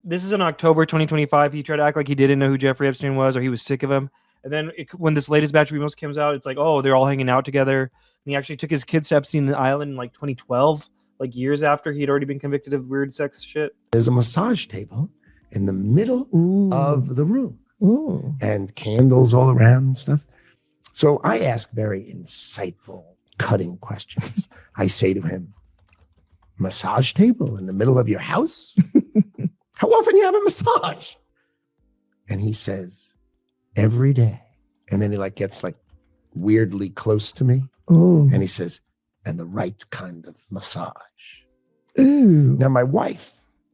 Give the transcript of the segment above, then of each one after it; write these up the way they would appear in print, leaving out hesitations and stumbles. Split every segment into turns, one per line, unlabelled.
this is in October 2025. He tried to act like he didn't know who Jeffrey Epstein was, or he was sick of him. And then when this latest batch of emails comes out, it's like, oh, they're all hanging out together. And he actually took his kids to Epstein Island in like 2012, like years after he'd already been convicted of weird sex shit.
There's a massage table in the middle of the room. And candles all around and stuff. So I ask very insightful, cutting questions. I say to him, massage table in the middle of your house? How often do you have a massage? And he says, every day. And then he gets weirdly close to me. And he says, and the right kind of massage. Now my wife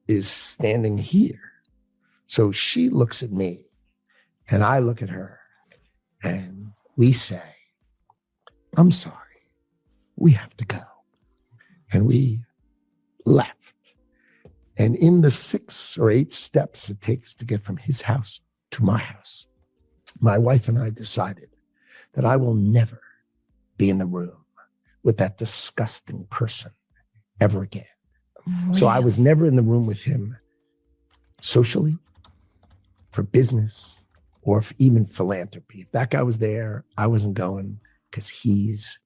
is standing here. So she looks at me and I look at her and we say, I'm sorry, we have to go. And we left. And in the 6 or 8 steps it takes to get from his house to my house, my wife and I decided that I will never be in the room with that disgusting person ever again. Really? So I was never in the room with him socially, for business, or even philanthropy. If that guy was there, I wasn't going because he's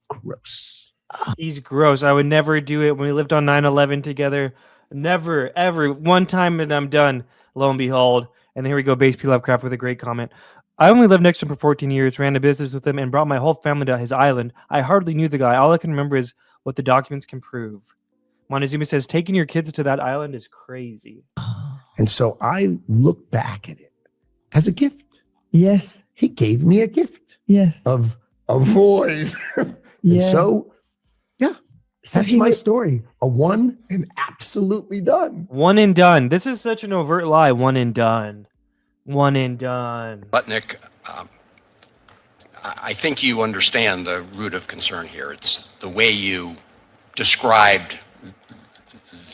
gross.
He's gross. I would never do it. When we lived on 9/11 together, never, ever. One time and I'm done, lo and behold. And here we go, Base P Lovecraft with a great comment. I only lived next to him for 14 years, ran a business with him, and brought my whole family to his island. I hardly knew the guy. All I can remember is what the documents can prove. Montezuma says, taking your kids to that island is crazy.
And so I look back at it as a gift.
Yes.
He gave me a gift.
Yes.
Of a voice. And so, yeah, that's my story. A one and absolutely done.
One and done. This is such an overt lie. One and done. One and done.
Lutnick, I think you understand the root of concern here. It's the way you described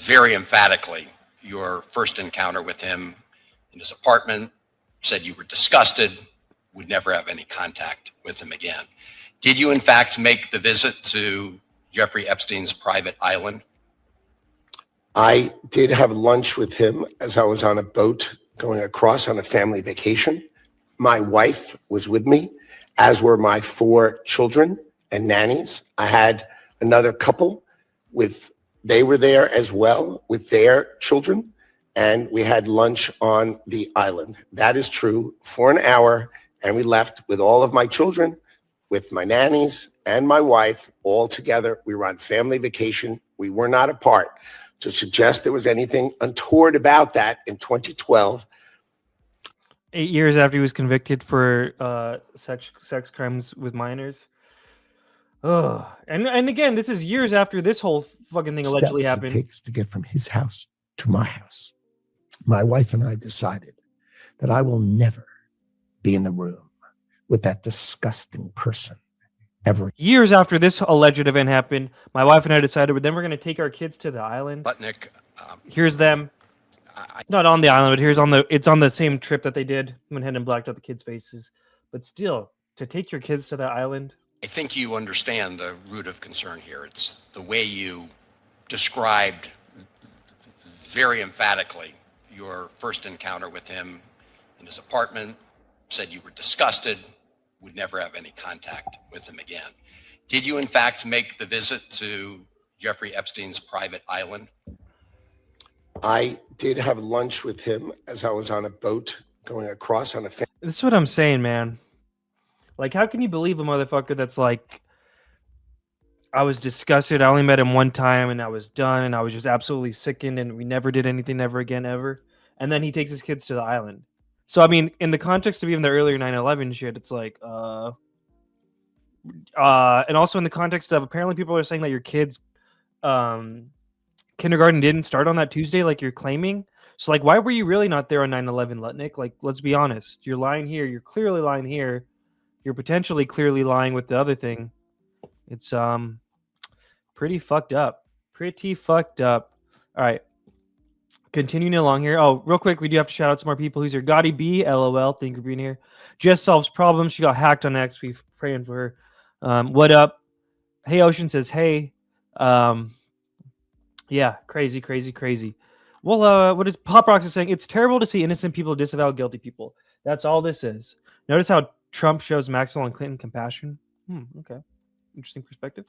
very emphatically your first encounter with him in his apartment, said you were disgusted, would never have any contact with him again. Did you, in fact, make the visit to Jeffrey Epstein's private island?
I did have lunch with him as I was on a boat going across on a family vacation. My wife was with me, as were my 4 children and nannies. I had another couple they were there as well with their children, and we had lunch on the island. That is true, for an hour, and we left with all of my children, with my nannies and my wife, all together. We were on family vacation. We were not apart. To suggest there was anything untoward about that in 2012.
8 years after he was convicted for sex crimes with minors. Oh, and again, this is years after this whole fucking thing allegedly happened.
It takes to get from his house to my house. My wife and I decided that I will never be in the room with that disgusting person ever.
Years after this alleged event happened, my wife and I decided then we're going to take our kids to the island.
Lutnick,
here's them. Not on the island, but it's on the same trip that they did. Went ahead and blacked out the kids' faces. But still, to take your kids to that island.
I think you understand the root of concern here. It's the way you described very emphatically your first encounter with him in his apartment, said you were disgusted, would never have any contact with him again. Did you, in fact, make the visit to Jeffrey Epstein's private island?
I did have lunch with him as I was on a boat going across on a family.
This is what I'm saying, man. Like, how can you believe a motherfucker that's like, I was disgusted, I only met him one time and I was done and I was just absolutely sickened and we never did anything ever again, ever. And then he takes his kids to the island. So, I mean, in the context of even the earlier 9/11 shit, it's like, and also in the context of apparently people are saying that your kids' kindergarten didn't start on that Tuesday like you're claiming. So, like, why were you really not there on 9/11, Lutnick? Like, let's be honest. You're lying here. You're clearly lying here. You're potentially clearly lying with the other thing. It's pretty fucked up. Pretty fucked up. All right. Continuing along here. Oh, real quick, we do have to shout out some more people. Who's here? Gotti B, LOL. Thank you for being here. Jess solves problems. She got hacked on X. We're praying for her. What up? Hey Ocean says, hey. Yeah, crazy, crazy, crazy. Well, what is Pop Rocks is saying? It's terrible to see innocent people disavow guilty people. That's all this is. Notice how Trump shows Maxwell and Clinton compassion. Okay, interesting perspective.